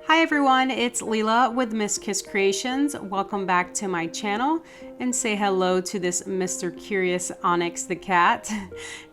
Hi everyone, it's Leela with Miss Kiss Creations. Welcome back to my channel and say hello to this Mr. Curious Onyx the cat.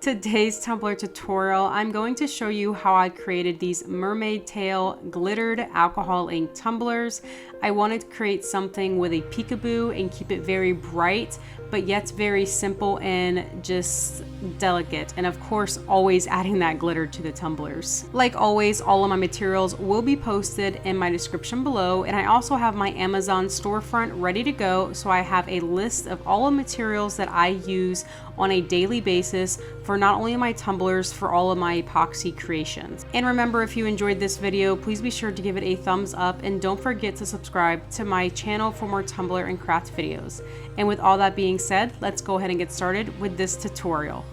Today's tumbler tutorial, I'm going to show you how I created these mermaid tail glittered alcohol ink tumblers. I wanted to create something with a peekaboo and keep it very bright, but yet very simple and just delicate. And of course, always adding that glitter to the tumblers. Like always, all of my materials will be posted in my description below. And I also have my Amazon storefront ready to go. So I have a list of all the materials that I use on a daily basis for not only my tumblers, for all of my epoxy creations. And remember, if you enjoyed this video, please be sure to give it a thumbs up and don't forget to subscribe to my channel for more tumbler and craft videos. And with all that being said, let's go ahead and get started with this tutorial.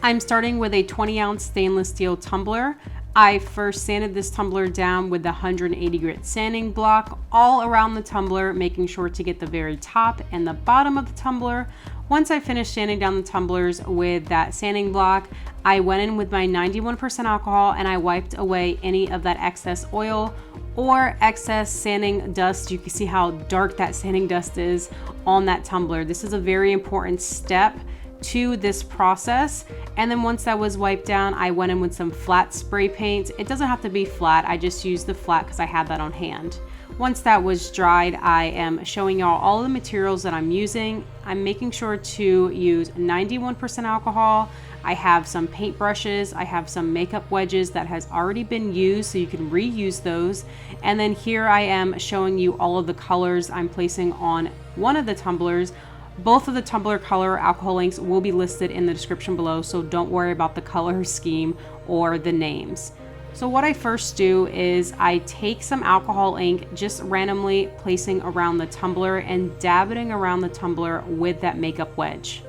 I'm starting with a 20-ounce stainless steel tumbler. I first sanded this tumbler down with the 180 grit sanding block all around the tumbler, making sure to get the very top and the bottom of the tumbler. Once I finished sanding down the tumblers with that sanding block, I went in with my 91% alcohol and I wiped away any of that excess oil or excess sanding dust. You can see how dark that sanding dust is on that tumbler. This is a very important step to this process. And then once that was wiped down, I went in with some flat spray paint. It doesn't have to be flat, I just used the flat because I had that on hand. Once that was dried, I am showing y'all all the materials that I'm using. I'm making sure to use 91% alcohol. I have some paint brushes, I have some makeup wedges that has already been used, so you can reuse those. And then here I am showing you all of the colors I'm placing on one of the tumblers. Both of the tumbler color alcohol inks will be listed in the description below, so don't worry about the color scheme or the names. So what I first do is I take some alcohol ink, just randomly placing around the tumbler and dabbing around the tumbler with that makeup wedge.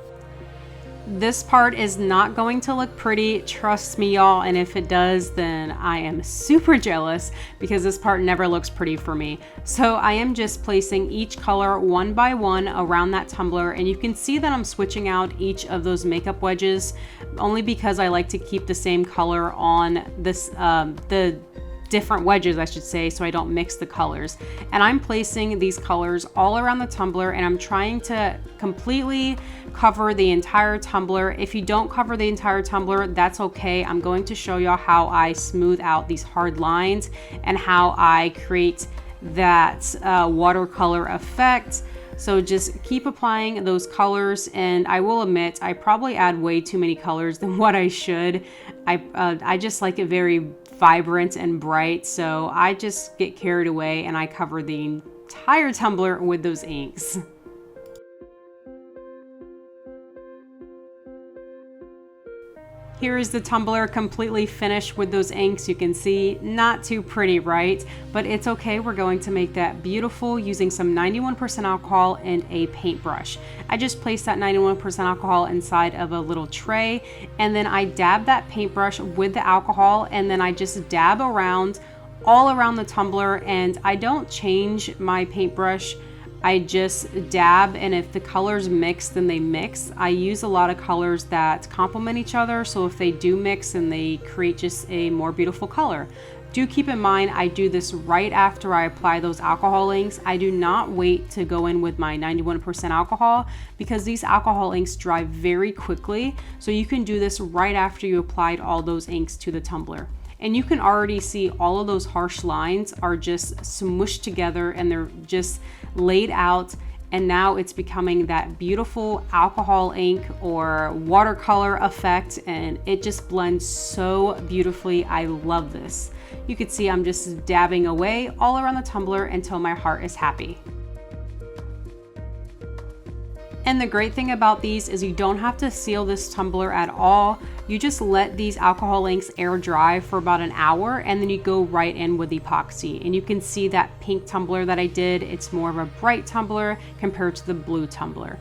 This part is not going to look pretty, trust me y'all, and if it does, then I am super jealous because this part never looks pretty for me. So I am just placing each color one by one around that tumbler, and you can see that I'm switching out each of those makeup wedges only because I like to keep the same color on this the different wedges, I should say, so I don't mix the colors. And I'm placing these colors all around the tumbler and I'm trying to completely cover the entire tumbler. If you don't cover the entire tumbler, that's okay. I'm going to show y'all how I smooth out these hard lines and how I create that watercolor effect. So just keep applying those colors, and I will admit I probably add way too many colors than what I should. I just like it very vibrant and bright, so I just get carried away and I cover the entire tumbler with those inks. Here is the tumbler completely finished with those inks. You can see, not too pretty, right? But it's okay, we're going to make that beautiful using some 91% alcohol and a paintbrush. I just placed that 91% alcohol inside of a little tray, and then I dab that paintbrush with the alcohol, and then I just dab around, all around the tumbler, and I don't change my paintbrush. I just dab, and if the colors mix, then they mix. I use a lot of colors that complement each other, so if they do mix, then they create just a more beautiful color. Do keep in mind, I do this right after I apply those alcohol inks. I do not wait to go in with my 91% alcohol because these alcohol inks dry very quickly, so you can do this right after you applied all those inks to the tumbler. And you can already see all of those harsh lines are just smooshed together and they're just laid out. And now it's becoming that beautiful alcohol ink or watercolor effect, and it just blends so beautifully. I love this. You can see I'm just dabbing away all around the tumbler until my heart is happy. And the great thing about these is you don't have to seal this tumbler at all. You just let these alcohol inks air dry for about an hour, and then you go right in with epoxy. And you can see that pink tumbler that I did, it's more of a bright tumbler compared to the blue tumbler.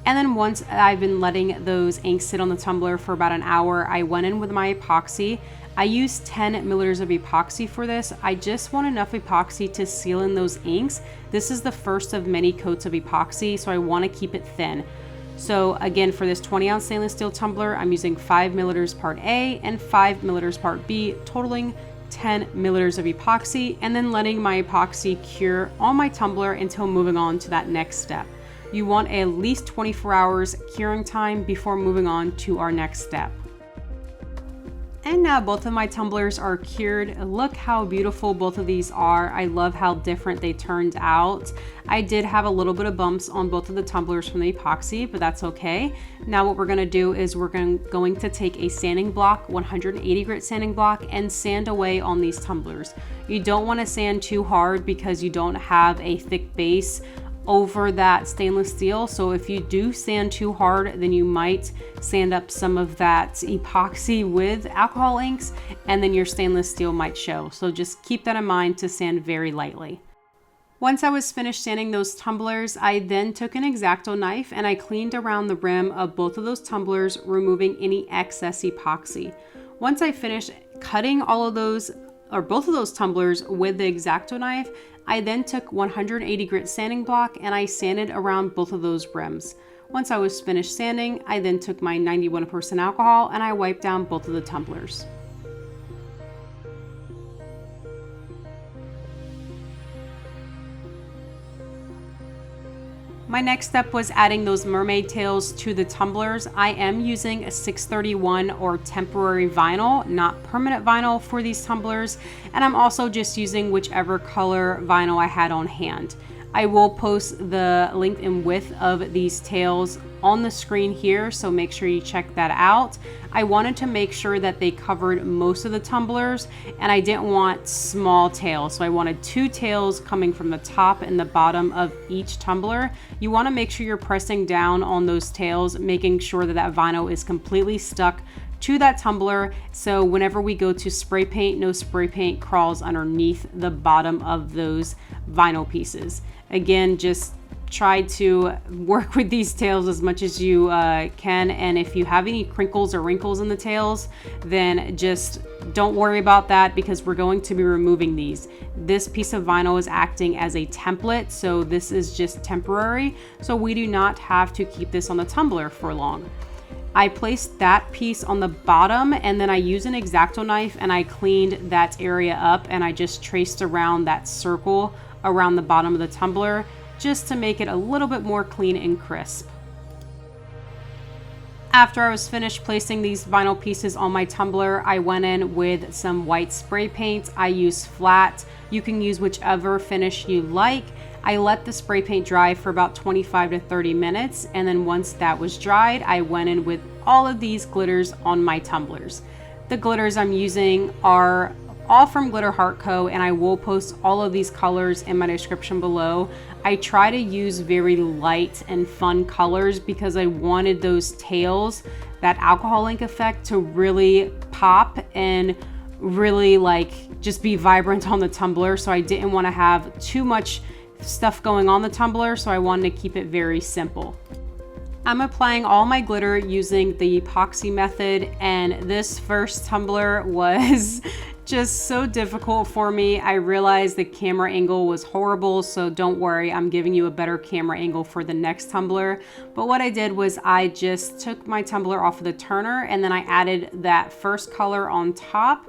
And then once I've been letting those inks sit on the tumbler for about an hour, I went in with my epoxy. I used 10 milliliters of epoxy for this. I just want enough epoxy to seal in those inks. This is the first of many coats of epoxy, so I want to keep it thin. So again, for this 20-ounce stainless steel tumbler, I'm using 5 milliliters part A and 5 milliliters part B, totaling 10 milliliters of epoxy and then letting my epoxy cure on my tumbler until moving on to that next step. You want at least 24 hours curing time before moving on to our next step. And now both of my tumblers are cured. Look how beautiful both of these are. I love how different they turned out. I did have a little bit of bumps on both of the tumblers from the epoxy, but that's okay. Now what we're gonna do is we're going to take a sanding block, 180 grit sanding block, and sand away on these tumblers. You don't wanna sand too hard because you don't have a thick base over that stainless steel. So if you do sand too hard, then you might sand up some of that epoxy with alcohol inks and then your stainless steel might show. So just keep that in mind to sand very lightly. Once I was finished sanding those tumblers, I then took an X-Acto knife and I cleaned around the rim of both of those tumblers, removing any excess epoxy. Once I finished cutting all of those, or both of those tumblers with the X-Acto knife, I then took 180 grit sanding block and I sanded around both of those rims. Once I was finished sanding, I then took my 91% alcohol and I wiped down both of the tumblers. My next step was adding those mermaid tails to the tumblers. I am using a 631 or temporary vinyl, not permanent vinyl for these tumblers. And I'm also just using whichever color vinyl I had on hand. I will post the length and width of these tails on the screen here, so make sure you check that out. I wanted to make sure that they covered most of the tumblers and I didn't want small tails, so I wanted 2 tails coming from the top and the bottom of each tumbler. You want to make sure you're pressing down on those tails, making sure that that vinyl is completely stuck to that tumbler, so whenever we go to spray paint, no spray paint crawls underneath the bottom of those vinyl pieces. Again, just try to work with these tails as much as you can, and if you have any crinkles or wrinkles in the tails, then just don't worry about that because we're going to be removing these. This piece of vinyl is acting as a template, so this is just temporary, so we do not have to keep this on the tumbler for long. I placed that piece on the bottom and then I used an X-Acto knife and I cleaned that area up and I just traced around that circle around the bottom of the tumbler just to make it a little bit more clean and crisp. After I was finished placing these vinyl pieces on my tumbler, I went in with some white spray paint. I used flat. You can use whichever finish you like. I let the spray paint dry for about 25 to 30 minutes, and then once that was dried, I went in with all of these glitters on my tumblers. The glitters I'm using are all from Glitter Heart Co., and I will post all of these colors in my description below. I try to use very light and fun colors because I wanted those tails, that alcohol ink effect, to really pop and really just be vibrant on the tumbler. So I didn't want to have too much stuff going on the tumbler, so I wanted to keep it very simple. I'm applying all my glitter using the epoxy method, and this first tumbler was just so difficult for me. I realized the camera angle was horrible, so don't worry, I'm giving you a better camera angle for the next tumbler. But what I did was I just took my tumbler off of the turner and then I added that first color on top,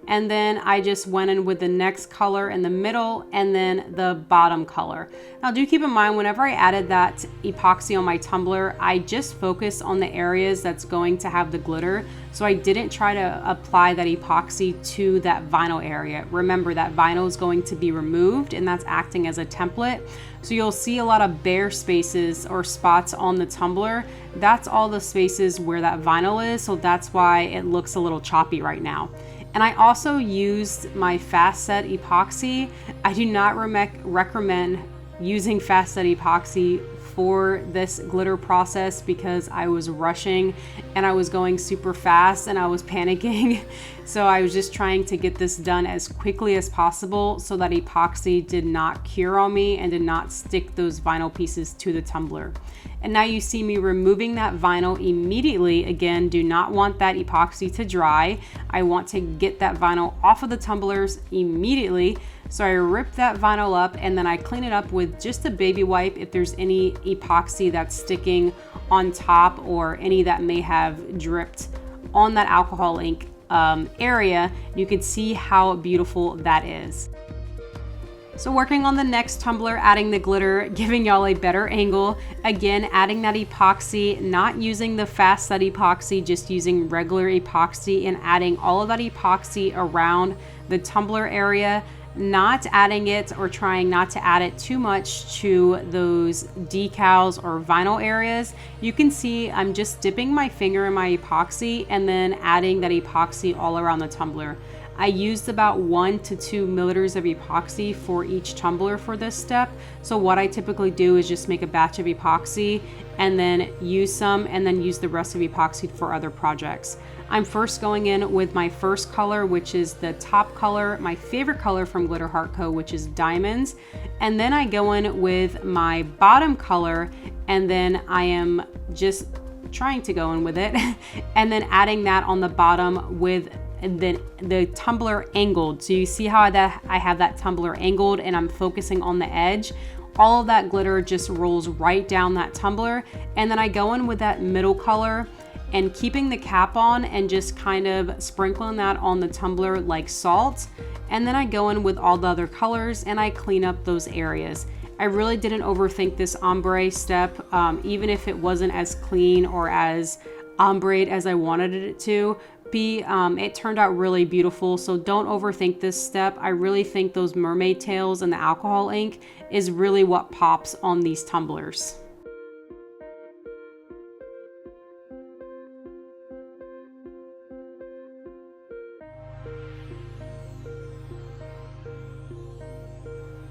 and then I just went in with the next color in the middle and then the bottom color. Now do keep in mind, whenever I added that epoxy on my tumbler, I just focused on the areas that's going to have the glitter. So I didn't try to apply that epoxy to that vinyl area. Remember, that vinyl is going to be removed and that's acting as a template. So you'll see a lot of bare spaces or spots on the tumbler. That's all the spaces where that vinyl is. So that's why it looks a little choppy right now. And I also used my fast set epoxy. I do not recommend using fast set epoxy for this glitter process because I was rushing and I was going super fast and I was panicking. So I was just trying to get this done as quickly as possible so that epoxy did not cure on me and did not stick those vinyl pieces to the tumbler. And now you see me removing that vinyl immediately. Again, do not want that epoxy to dry. I want to get that vinyl off of the tumblers immediately. So I rip that vinyl up and then I clean it up with just a baby wipe if there's any epoxy that's sticking on top or any that may have dripped on that alcohol ink area. You can see how beautiful that is. So working on the next tumbler, adding the glitter, giving y'all a better angle. Again, adding that epoxy, not using the fast set epoxy, just using regular epoxy, and adding all of that epoxy around the tumbler area, not adding it or trying not to add it too much to those decals or vinyl areas. You can see I'm just dipping my finger in my epoxy and then adding that epoxy all around the tumbler. I used about 1 to 2 milliliters of epoxy for each tumbler for this step. So what I typically do is just make a batch of epoxy and then use some and then use the rest of epoxy for other projects. I'm first going in with my first color, which is the top color, my favorite color from Glitter Heart Co., which is Diamonds. And then I go in with my bottom color, and then I am just trying to go in with it and then adding that on the bottom with the tumbler angled. So you see how I have that tumbler angled and I'm focusing on the edge. All of that glitter just rolls right down that tumbler. And then I go in with that middle color and keeping the cap on and just kind of sprinkling that on the tumbler like salt. And then I go in with all the other colors and I clean up those areas. I really didn't overthink this ombre step, even if it wasn't as clean or as ombre as I wanted it to be. It turned out really beautiful, so don't overthink this step. I really think those mermaid tails and the alcohol ink is really what pops on these tumblers.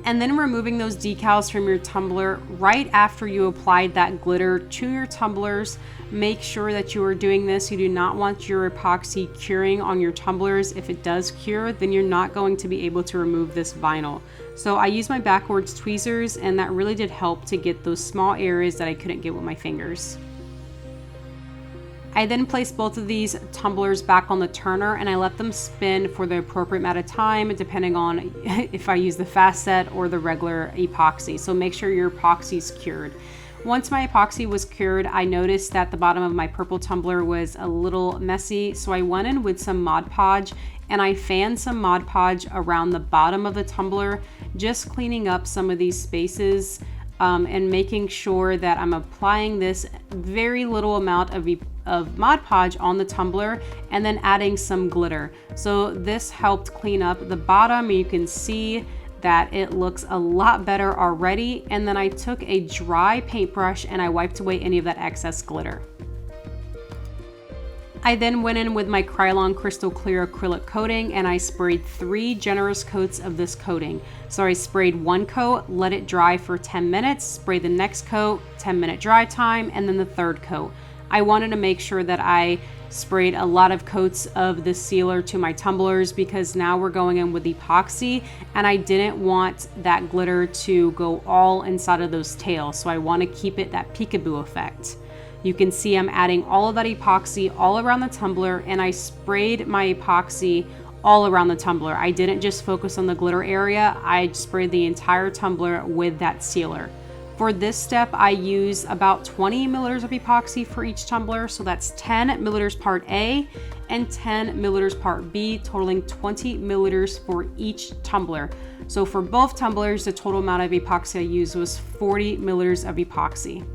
And then removing those decals from your tumbler right after you applied that glitter to your tumblers. Make sure that you are doing this. You do not want your epoxy curing on your tumblers. If it does cure, then you're not going to be able to remove this vinyl. So I use my backwards tweezers, and that really did help to get those small areas that I couldn't get with my fingers. I then place both of these tumblers back on the turner and I let them spin for the appropriate amount of time, depending on if I use the fast set or the regular epoxy. So make sure your epoxy is cured. Once my epoxy was cured, I noticed that the bottom of my purple tumbler was a little messy. So I went in with some Mod Podge and I fanned some Mod Podge around the bottom of the tumbler, just cleaning up some of these spaces and making sure that I'm applying this very little amount of Mod Podge on the tumbler and then adding some glitter. So this helped clean up the bottom. You can see that it looks a lot better already. And then I took a dry paintbrush and I wiped away any of that excess glitter. I then went in with my Krylon Crystal Clear acrylic coating and I sprayed 3 generous coats of this coating. So I sprayed 1 coat, let it dry for 10 minutes, spray the next coat, 10-minute dry time, and then the 3rd coat. I wanted to make sure that I sprayed a lot of coats of the sealer to my tumblers because now we're going in with epoxy and I didn't want that glitter to go all inside of those tails. So I want to keep it that peekaboo effect. You can see I'm adding all of that epoxy all around the tumbler and I sprayed my epoxy all around the tumbler. I didn't just focus on the glitter area, I sprayed the entire tumbler with that sealer. For this step, I use about 20 milliliters of epoxy for each tumbler. So that's 10 milliliters part A and 10 milliliters part B, totaling 20 milliliters for each tumbler. So for both tumblers, the total amount of epoxy I used was 40 milliliters of epoxy.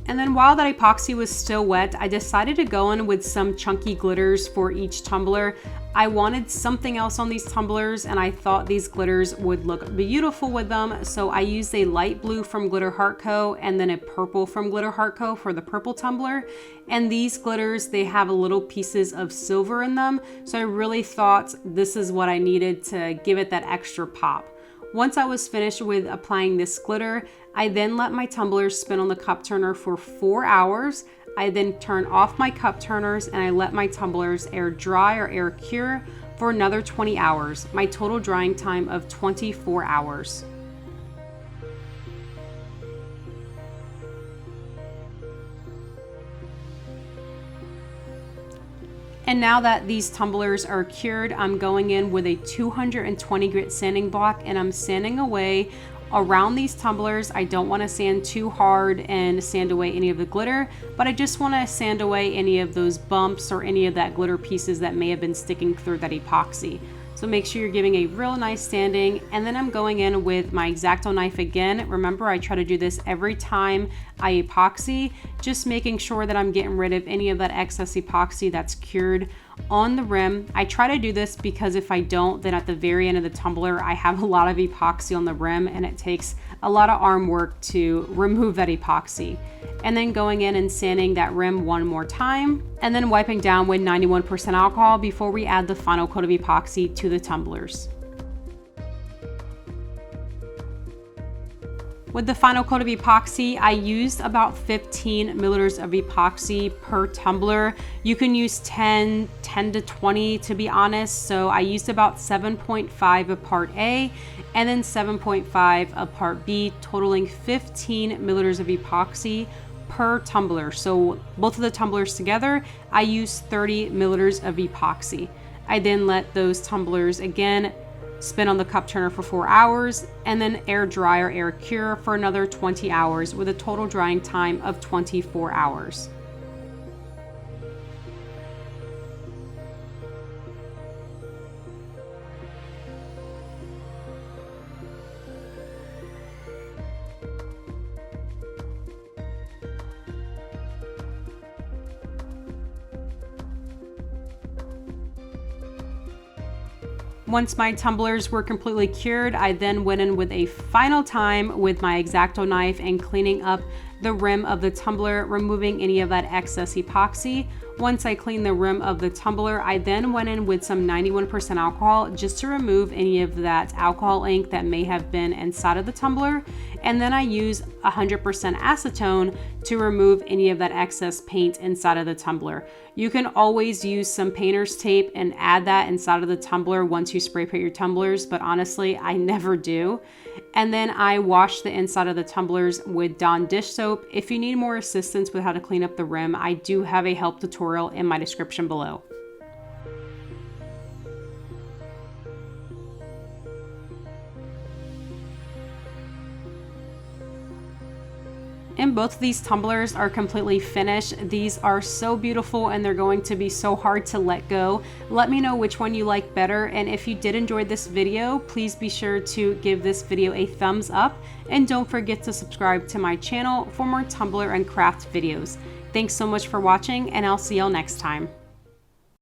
And then while that epoxy was still wet, I decided to go in with some chunky glitters for each tumbler. I wanted something else on these tumblers and I thought these glitters would look beautiful with them. So I used a light blue from Glitter Heart Co. and then a purple from Glitter Heart Co. for the purple tumbler. And these glitters, they have little pieces of silver in them. So I really thought this is what I needed to give it that extra pop. Once I was finished with applying this glitter, I then let my tumblers spin on the cup turner for 4 hours. I then turn off my cup turners and I let my tumblers air dry or air cure for another 20 hours. My total drying time of 24 hours. And now that these tumblers are cured, I'm going in with a 220 grit sanding block and I'm sanding away around these tumblers. I don't want to sand too hard and sand away any of the glitter, but I just want to sand away any of those bumps or any of that glitter pieces that may have been sticking through that epoxy. So make sure you're giving a real nice sanding, and then I'm going in with my X-Acto knife again. Remember, I try to do this every time I epoxy, just making sure that I'm getting rid of any of that excess epoxy that's cured on the rim. I try to do this because if I don't, then at the very end of the tumbler, I have a lot of epoxy on the rim and it takes a lot of arm work to remove that epoxy. And then going in and sanding that rim one more time, and then wiping down with 91% alcohol before we add the final coat of epoxy to the tumblers. With the final coat of epoxy, I used about 15 milliliters of epoxy per tumbler. You can use 10 to 20 to be honest. So I used about 7.5 of part A and then 7.5 of part B, totaling 15 milliliters of epoxy per tumbler. So both of the tumblers together, I used 30 milliliters of epoxy. I then let those tumblers again spin on the cup turner for 4 hours, and then air dry or air cure for another 20 hours with a total drying time of 24 hours. Once my tumblers were completely cured, I then went in with a final time with my X-Acto knife and cleaning up the rim of the tumbler, removing any of that excess epoxy. Once I cleaned the rim of the tumbler, I then went in with some 91% alcohol just to remove any of that alcohol ink that may have been inside of the tumbler. And then I use 100% acetone to remove any of that excess paint inside of the tumbler. You can always use some painter's tape and add that inside of the tumbler once you spray paint your tumblers, but honestly, I never do. And then I wash the inside of the tumblers with Dawn dish soap. If you need more assistance with how to clean up the rim, I do have a help tutorial in my description below. And both of these tumblers are completely finished. These are so beautiful and they're going to be so hard to let go. Let me know which one you like better, and if you did enjoy this video, please be sure to give this video a thumbs up and don't forget to subscribe to my channel for more tumbler and craft videos. Thanks so much for watching, and I'll see y'all next time.